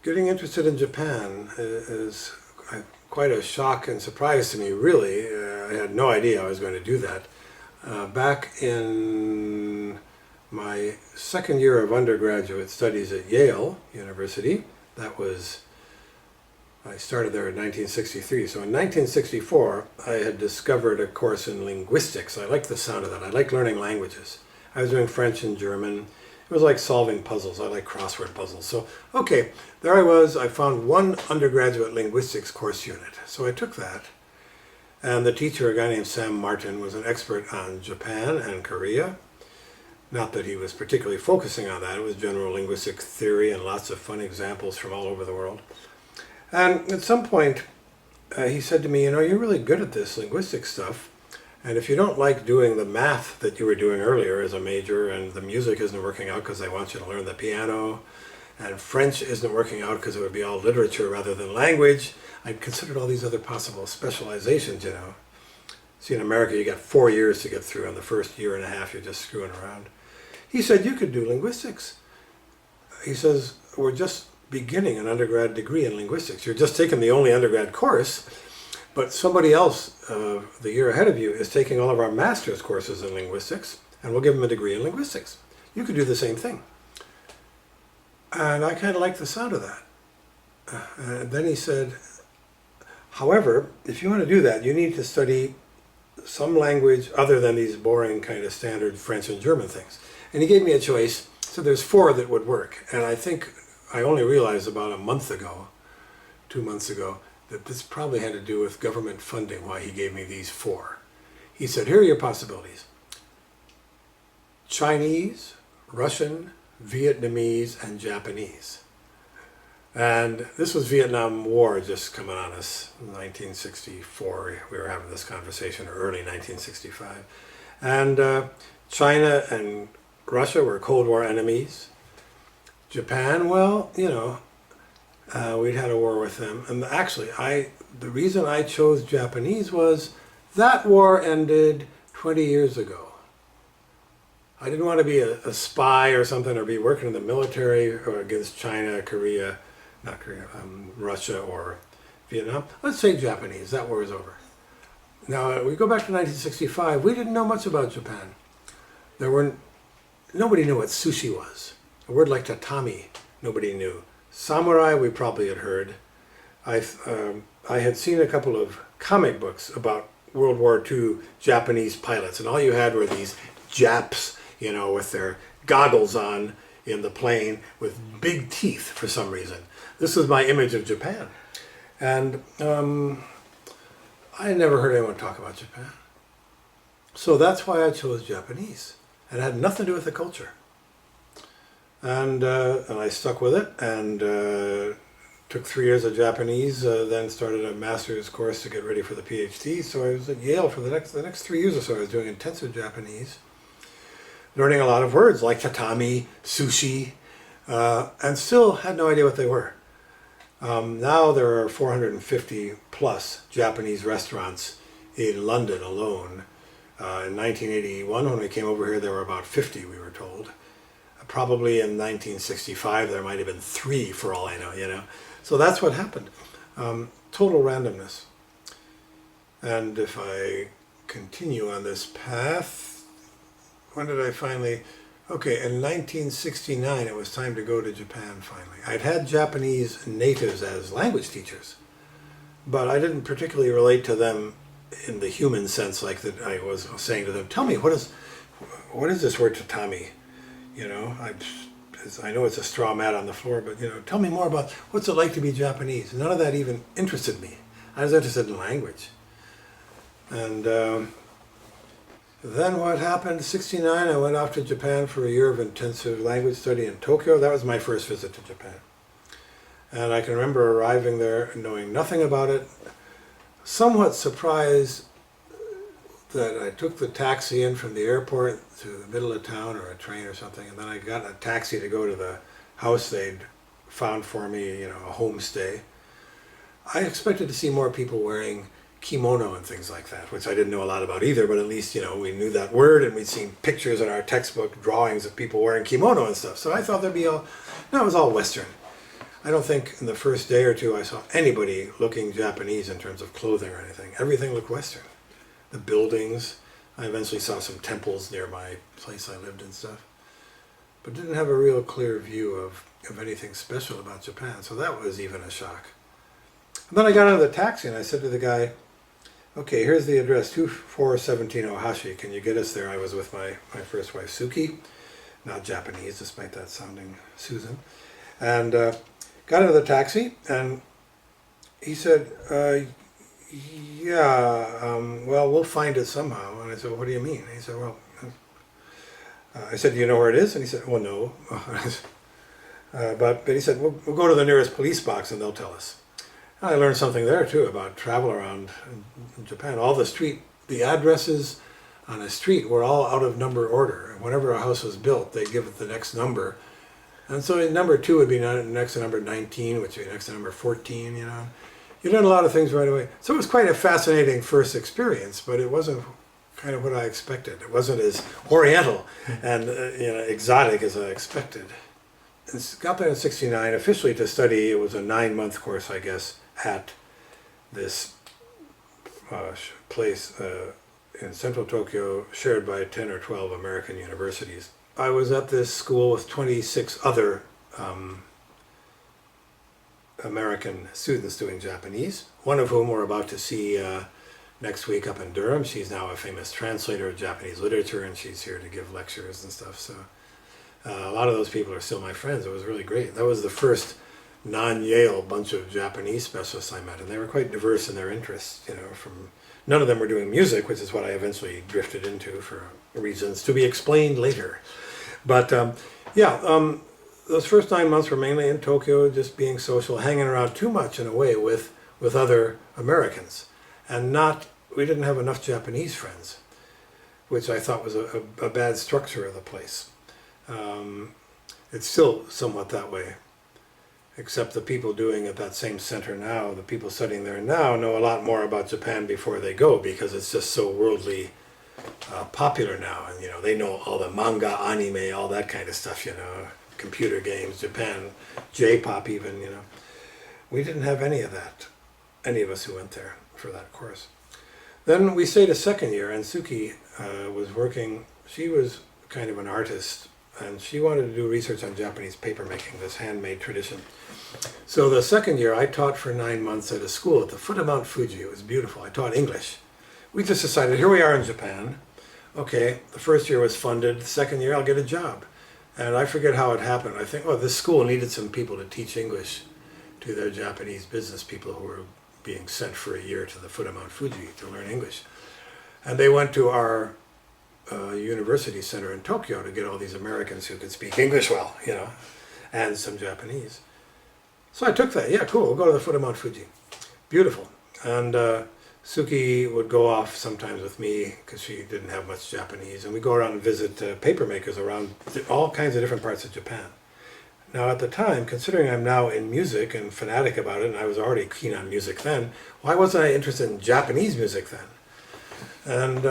Getting interested in Japan is quite a shock and surprise to me, really. I had no idea I was going to do that. Back in my second year of undergraduate studies at Yale University, I started there in 1963. So in 1964, I had discovered a course in linguistics. I liked the sound of that. I like learning languages. I was doing French and German. It was like solving puzzles. I like crossword puzzles. So, okay, there I was. I found one undergraduate linguistics course unit. So I took that. And the teacher, a guy named Sam Martin, was an expert on Japan and Korea. Not that he was particularly focusing on that. It was general linguistic theory and lots of fun examples from all over the world. And at some point, he said to me, you know, you're really good at this linguistic stuff. And if you don't like doing the math that you were doing earlier as a major, and the music isn't working out because they want you to learn the piano, and French isn't working out because it would be all literature rather than language, I'd considered all these other possible specializations, you know. See, in America, you got 4 years to get through, and the first year and a half, you're just screwing around. He said, you could do linguistics. He says, we're just beginning an undergrad degree in linguistics. You're just taking the only undergrad course, but somebody else the year ahead of you is taking all of our master's courses in linguistics, and we'll give them a degree in linguistics. You could do the same thing. And I kind of liked the sound of that. And then he said, however, if you want to do that, you need to study some language other than these boring kind of standard French and German things. And he gave me a choice. So there's 4 that would work. And I think I only realized about a month ago, 2 months ago, that this probably had to do with government funding, why he gave me these 4. He said, here are your possibilities. Chinese, Russian, Vietnamese, and Japanese. And this was Vietnam War just coming on us, 1964. We were having this conversation, or early 1965. And China and Russia were Cold War enemies. Japan, well, you know, we'd had a war with them. And actually, the reason I chose Japanese was that war ended 20 years ago. I didn't want to be a spy or something, or be working in the military or against China, Russia or Vietnam. Let's say Japanese. That war is over. Now, we go back to 1965. We didn't know much about Japan. Nobody knew what sushi was. A word like tatami, nobody knew. Samurai, we probably had heard. I had seen a couple of comic books about World War II Japanese pilots, and all you had were these Japs, you know, with their goggles on in the plane with big teeth for some reason. This was my image of Japan. And I had never heard anyone talk about Japan. So that's why I chose Japanese. And it had nothing to do with the culture. And I stuck with it, and took 3 years of Japanese, then started a master's course to get ready for the PhD. So I was at Yale for the next 3 years or so. I was doing intensive Japanese, learning a lot of words like tatami, sushi, and still had no idea what they were. Now there are 450 plus Japanese restaurants in London alone. In 1981, when we came over here, there were about 50, we were told. Probably in 1965, there might have been 3 for all I know, you know. So that's what happened. Total randomness. And if I continue on this path, when did I finally... Okay, in 1969, it was time to go to Japan finally. I'd had Japanese natives as language teachers, but I didn't particularly relate to them in the human sense, like that I was saying to them, tell me, what is this word tatami? You know, I know it's a straw mat on the floor, but, you know, tell me more about what's it like to be Japanese. None of that even interested me. I was interested in language. And then what happened? 69, I went off to Japan for a year of intensive language study in Tokyo. That was my first visit to Japan. And I can remember arriving there and knowing nothing about it, somewhat surprised that I took the taxi in from the airport to the middle of town, or a train or something, and then I got a taxi to go to the house they'd found for me, you know, a homestay. I expected to see more people wearing kimono and things like that, which I didn't know a lot about either, but at least, you know, we knew that word, and we'd seen pictures in our textbook, drawings of people wearing kimono and stuff. So I thought there'd be no, it was all Western. I don't think in the first day or two I saw anybody looking Japanese in terms of clothing or anything. Everything looked Western. The buildings, I eventually saw some temples near my place I lived and stuff, but didn't have a real clear view of anything special about Japan, so that was even a shock. And then I got out of the taxi and I said to the guy, okay, here's the address, 2417 Ohashi, can you get us there? I was with my first wife, Sukey, not Japanese, despite that sounding Susan, and got into the taxi, and he said, well, we'll find it somehow. And I said, what do you mean? And he said, well, I said, do you know where it is? And he said, well, no. But he said, we'll go to the nearest police box and they'll tell us. And I learned something there too about travel around in Japan. All the addresses on a street were all out of number order. Whenever a house was built, they give it the next number. And so number 2 would be next to number 19, which would be next to number 14, you know. You learn a lot of things right away. So it was quite a fascinating first experience, but it wasn't kind of what I expected. It wasn't as oriental and exotic as I expected. And got there in '69 officially to study. It was a 9-month course, I guess, at this place in central Tokyo, shared by 10 or 12 American universities. I was at this school with 26 other American students doing Japanese, one of whom we're about to see next week up in Durham. She's now a famous translator of Japanese literature, and she's here to give lectures and stuff. So a lot of those people are still my friends. It was really great. That was the first non-Yale bunch of Japanese specialists I met, and they were quite diverse in their interests. None of them were doing music, which is what I eventually drifted into for reasons to be explained later. But those first 9 months were mainly in Tokyo, just being social, hanging around too much in a way with other Americans. And we didn't have enough Japanese friends, which I thought was a bad structure of the place. It's still somewhat that way, except the people doing at that same center now, the people studying there now, know a lot more about Japan before they go, because it's just so worldly popular now. And they know all the manga, anime, all that kind of stuff, computer games, Japan, J-pop even, We didn't have any of that, any of us who went there for that course. Then we stayed a second year, and Sukey was working. She was kind of an artist, and she wanted to do research on Japanese papermaking, this handmade tradition. So the second year, I taught for 9 months at a school at the foot of Mount Fuji. It was beautiful. I taught English. We just decided, here we are in Japan. Okay, the first year was funded. The second year, I'll get a job. And I forget how it happened. I think, this school needed some people to teach English to their Japanese business people who were being sent for a year to the foot of Mount Fuji to learn English. And they went to our university center in Tokyo to get all these Americans who could speak English well, and some Japanese. So I took that. Yeah, cool. We'll go to the foot of Mount Fuji. Beautiful. And Sukey would go off sometimes with me because she didn't have much Japanese, and we go around and visit paper makers around all kinds of different parts of Japan. Now at the time, considering I'm now in music and fanatic about it, and I was already keen on music then, why wasn't I interested in Japanese music then? And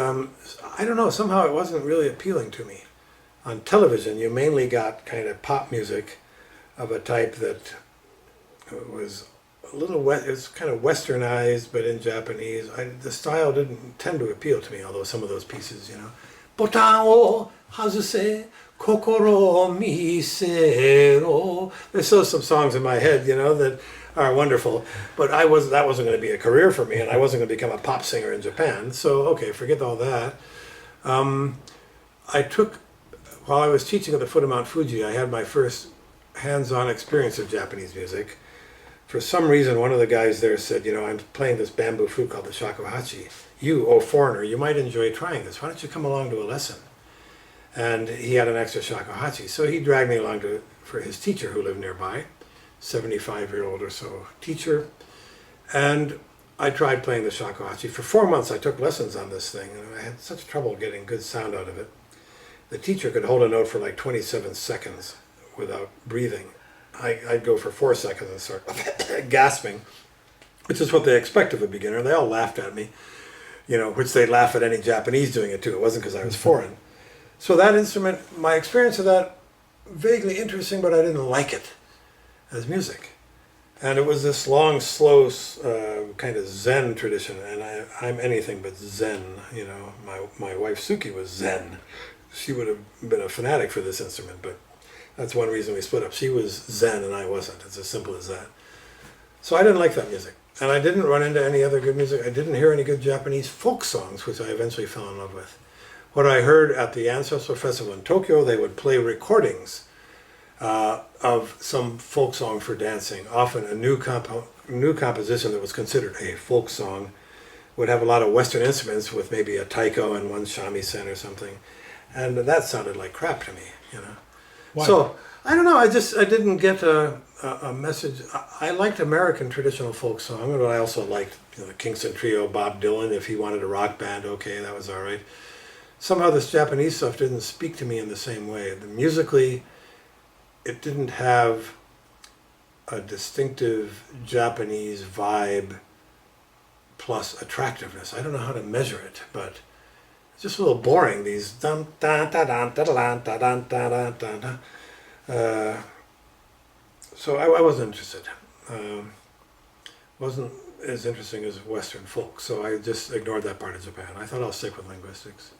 I don't know, somehow it wasn't really appealing to me. On television, you mainly got kind of pop music of a type that was a little it was kind of westernized, but in Japanese. The style didn't tend to appeal to me, although some of those pieces, Botan wo hazuse, kokoro o misero. There's still some songs in my head, that are wonderful, but that wasn't going to be a career for me, and I wasn't going to become a pop singer in Japan. So, okay, forget all that. While I was teaching at the foot of Mount Fuji, I had my first hands-on experience of Japanese music. For some reason, one of the guys there said, I'm playing this bamboo flute called the Shakuhachi. You, foreigner, you might enjoy trying this. Why don't you come along to a lesson? And he had an extra Shakuhachi, so he dragged me along for his teacher who lived nearby, 75-year-old or so teacher. And I tried playing the Shakuhachi. For 4 months, I took lessons on this thing, and I had such trouble getting good sound out of it. The teacher could hold a note for like 27 seconds without breathing. I'd go for 4 seconds and start gasping, which is what they expect of a beginner. They all laughed at me, which they'd laugh at any Japanese doing it too. It wasn't because I was foreign. So that instrument, my experience of that, vaguely interesting, but I didn't like it as music. And it was this long, slow, kind of Zen tradition, and I'm anything but Zen. You know, my wife Sukey was Zen. She would have been a fanatic for this instrument, but that's one reason we split up. She was Zen and I wasn't. It's as simple as that. So I didn't like that music. And I didn't run into any other good music. I didn't hear any good Japanese folk songs, which I eventually fell in love with. What I heard at the Ancestral Festival in Tokyo, they would play recordings of some folk song for dancing. Often a new composition that was considered a folk song would have a lot of Western instruments with maybe a taiko and one shamisen or something. And that sounded like crap to me, you know. Why? So I don't know. I didn't get a message. I liked American traditional folk song, but I also liked the Kingston Trio, Bob Dylan. If he wanted a rock band, okay, that was all right. Somehow this Japanese stuff didn't speak to me in the same way. Musically, it didn't have a distinctive Japanese vibe plus attractiveness. I don't know how to measure it, but it's just a little boring. These dun dun dun dun dun dun dun dun dun dun. So I wasn't interested. Wasn't as interesting as Western folk. So I just ignored that part of Japan. I thought I'll stick with linguistics.